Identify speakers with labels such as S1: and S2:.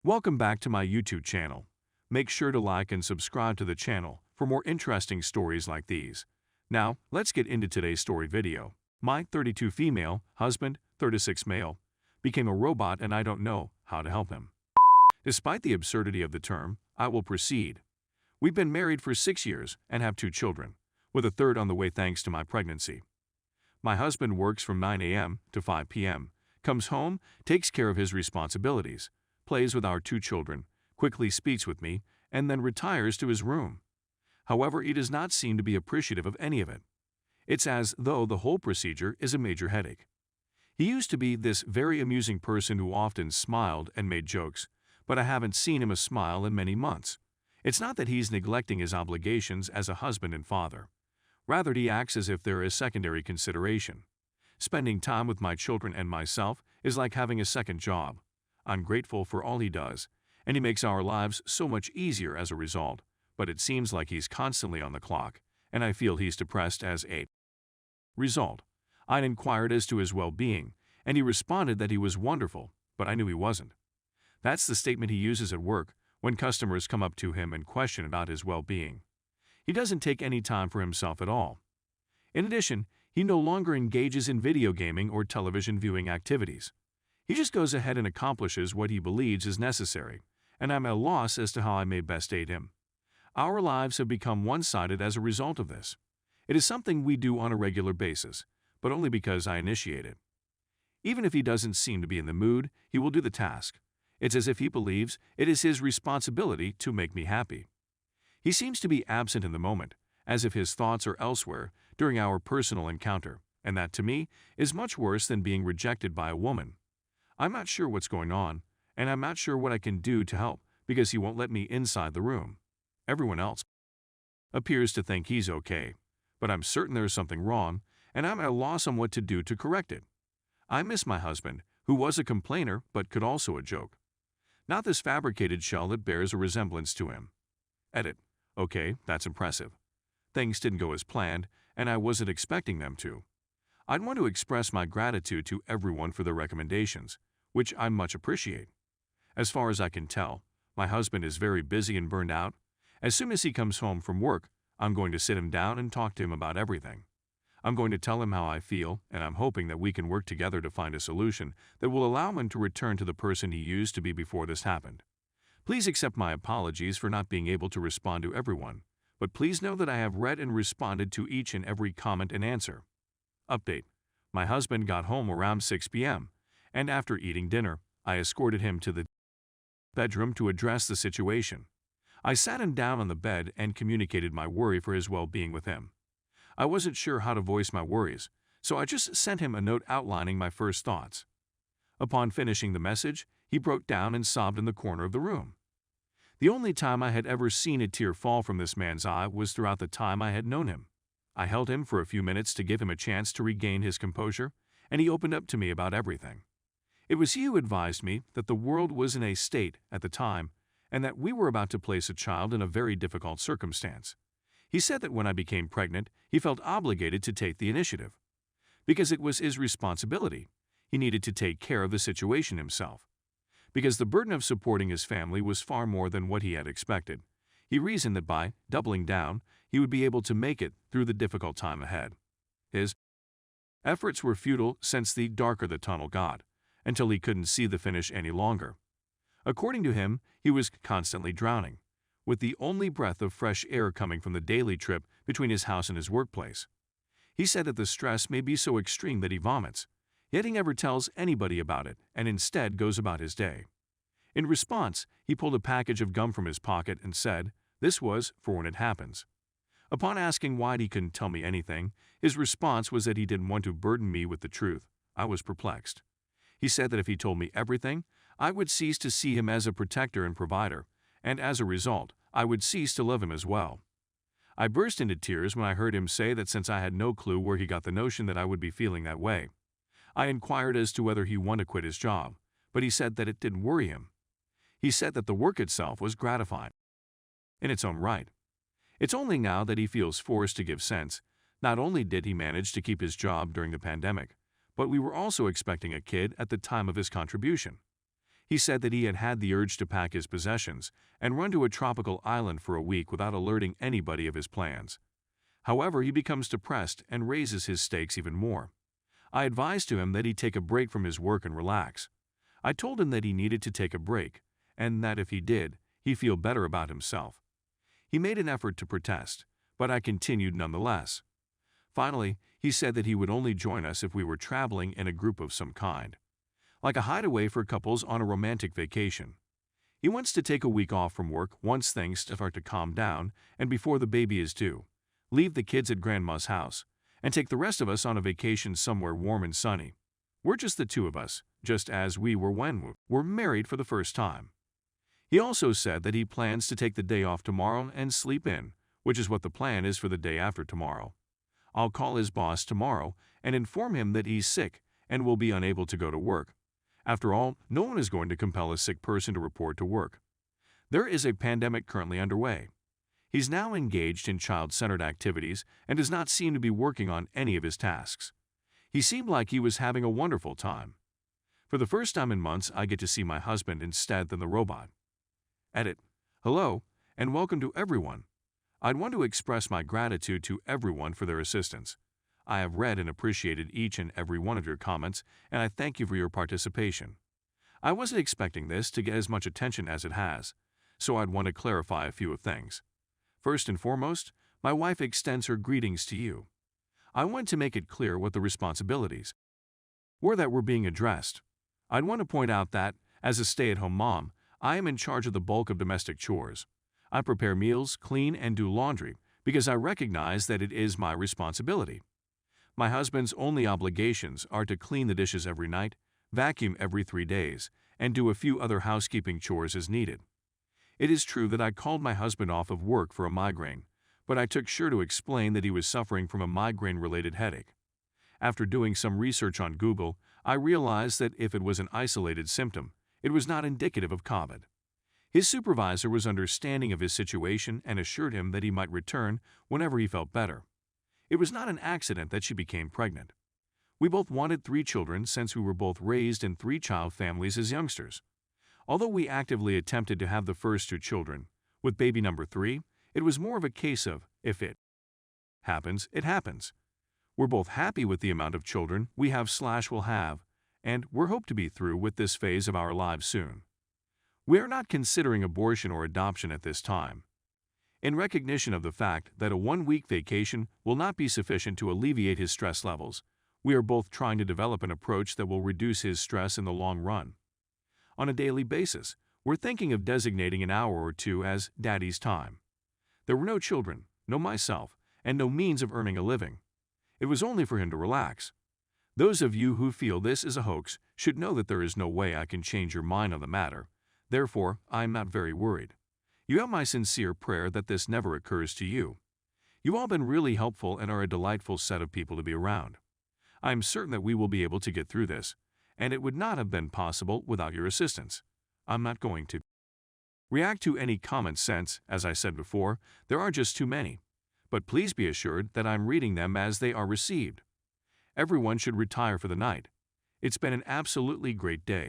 S1: Welcome back to my YouTube channel. Make sure to like and subscribe to the channel for more interesting stories like these. Now, let's get into today's story video. My 32 female husband, 36 male, became a robot and I don't know how to help him. Despite the absurdity of the term, I will proceed. We've been married for 6 years and have 2 children, with a third on the way thanks to my pregnancy. My husband works from 9 a.m. to 5 p.m., comes home, takes care of his responsibilities, plays with our 2 children, quickly speaks with me, and then retires to his room. However, he does not seem to be appreciative of any of it. It's as though the whole procedure is a major headache. He used to be this very amusing person who often smiled and made jokes, but I haven't seen him a smile in many months. It's not that he's neglecting his obligations as a husband and father. Rather, he acts as if they're a secondary consideration. Spending time with my children and myself is like having a second job. I'm grateful for all he does, and he makes our lives so much easier as a result, but it seems like he's constantly on the clock, and I feel he's depressed as a result. I inquired as to his well-being, and he responded that he was wonderful, but I knew he wasn't. That's the statement he uses at work when customers come up to him and question about his well-being. He doesn't take any time for himself at all. In addition, he no longer engages in video gaming or television viewing activities. He just goes ahead and accomplishes what he believes is necessary, and I'm at a loss as to how I may best aid him. Our lives have become one-sided as a result of this. It is something we do on a regular basis, but only because I initiate it. Even if he doesn't seem to be in the mood, he will do the task. It's as if he believes it is his responsibility to make me happy. He seems to be absent in the moment, as if his thoughts are elsewhere during our personal encounter, and that to me is much worse than being rejected by a woman. I'm not sure what's going on, and I'm not sure what I can do to help because he won't let me inside the room. Everyone else appears to think he's okay, but I'm certain there's something wrong, and I'm at a loss on what to do to correct it. I miss my husband, who was a complainer but could also a joke. Not this fabricated shell that bears a resemblance to him. Edit. Okay, that's impressive. Things didn't go as planned, and I wasn't expecting them to. I'd want to express my gratitude to everyone for their recommendations, which I much appreciate. As far as I can tell, my husband is very busy and burned out. As soon as he comes home from work, I'm going to sit him down and talk to him about everything. I'm going to tell him how I feel, and I'm hoping that we can work together to find a solution that will allow him to return to the person he used to be before this happened. Please accept my apologies for not being able to respond to everyone, but please know that I have read and responded to each and every comment and answer. Update. My husband got home around 6 p.m., and after eating dinner, I escorted him to the bedroom to address the situation. I sat him down on the bed and communicated my worry for his well-being with him. I wasn't sure how to voice my worries, so I just sent him a note outlining my first thoughts. Upon finishing the message, he broke down and sobbed in the corner of the room. The only time I had ever seen a tear fall from this man's eye was throughout the time I had known him. I held him for a few minutes to give him a chance to regain his composure, and he opened up to me about everything. It was he who advised me that the world was in a state at the time and that we were about to place a child in a very difficult circumstance. He said that when I became pregnant, he felt obligated to take the initiative. Because it was his responsibility, he needed to take care of the situation himself. Because the burden of supporting his family was far more than what he had expected, he reasoned that by doubling down, he would be able to make it through the difficult time ahead. His efforts were futile since the darker the tunnel got, until he couldn't see the finish any longer. According to him, he was constantly drowning, with the only breath of fresh air coming from the daily trip between his house and his workplace. He said that the stress may be so extreme that he vomits, yet he never tells anybody about it and instead goes about his day. In response, he pulled a package of gum from his pocket and said, "This was for when it happens." Upon asking why he couldn't tell me anything, his response was that he didn't want to burden me with the truth. I was perplexed. He said that if he told me everything, I would cease to see him as a protector and provider, and as a result, I would cease to love him as well. I burst into tears when I heard him say that since I had no clue where he got the notion that I would be feeling that way. I inquired as to whether he wanted to quit his job, but he said that it didn't worry him. He said that the work itself was gratifying in its own right. It's only now that he feels forced to give sense. Not only did he manage to keep his job during the pandemic, but we were also expecting a kid at the time of his contribution. He said that he had had the urge to pack his possessions and run to a tropical island for a week without alerting anybody of his plans. However, he becomes depressed and raises his stakes even more. I advised to him that he take a break from his work and relax. I told him that he needed to take a break, and that if he did, he'd feel better about himself. He made an effort to protest, but I continued nonetheless. Finally, he said that he would only join us if we were traveling in a group of some kind, like a hideaway for couples on a romantic vacation. He wants to take a week off from work once things start to calm down and before the baby is due, leave the kids at grandma's house, and take the rest of us on a vacation somewhere warm and sunny. We're just the two of us, just as we were when we were married for the first time. He also said that he plans to take the day off tomorrow and sleep in, which is what the plan is for the day after tomorrow. I'll call his boss tomorrow and inform him that he's sick and will be unable to go to work. After all, no one is going to compel a sick person to report to work. There is a pandemic currently underway. He's now engaged in child-centered activities and does not seem to be working on any of his tasks. He seemed like he was having a wonderful time. For the first time in months, I get to see my husband instead than the robot. Edit. Hello, and welcome to everyone. I'd want to express my gratitude to everyone for their assistance. I have read and appreciated each and every one of your comments, and I thank you for your participation. I wasn't expecting this to get as much attention as it has, so I'd want to clarify a few things. First and foremost, my wife extends her greetings to you. I want to make it clear what the responsibilities were that were being addressed. I'd want to point out that, as a stay-at-home mom, I am in charge of the bulk of domestic chores. I prepare meals, clean, and do laundry because I recognize that it is my responsibility. My husband's only obligations are to clean the dishes every night, vacuum every 3 days, and do a few other housekeeping chores as needed. It is true that I called my husband off of work for a migraine, but I took sure to explain that he was suffering from a migraine-related headache. After doing some research on Google, I realized that if it was an isolated symptom, it was not indicative of COVID. His supervisor was understanding of his situation and assured him that he might return whenever he felt better. It was not an accident that she became pregnant. We both wanted 3 children since we were both raised in 3-child families as youngsters. Although we actively attempted to have the first 2 children, with baby number 3, it was more of a case of, if it happens, it happens. We're both happy with the amount of children we have/will have, and we're hope to be through with this phase of our lives soon. We are not considering abortion or adoption at this time. In recognition of the fact that a 1-week vacation will not be sufficient to alleviate his stress levels, we are both trying to develop an approach that will reduce his stress in the long run. On a daily basis, we're thinking of designating an hour or 2 as Daddy's time. There were no children, no myself, and no means of earning a living. It was only for him to relax. Those of you who feel this is a hoax should know that there is no way I can change your mind on the matter. Therefore, I am not very worried. You have my sincere prayer that this never occurs to you. You've all been really helpful and are a delightful set of people to be around. I am certain that we will be able to get through this, and it would not have been possible without your assistance. I'm not going to react to any comments since, as I said before, there are just too many. But please be assured that I'm reading them as they are received. Everyone should retire for the night. It's been an absolutely great day.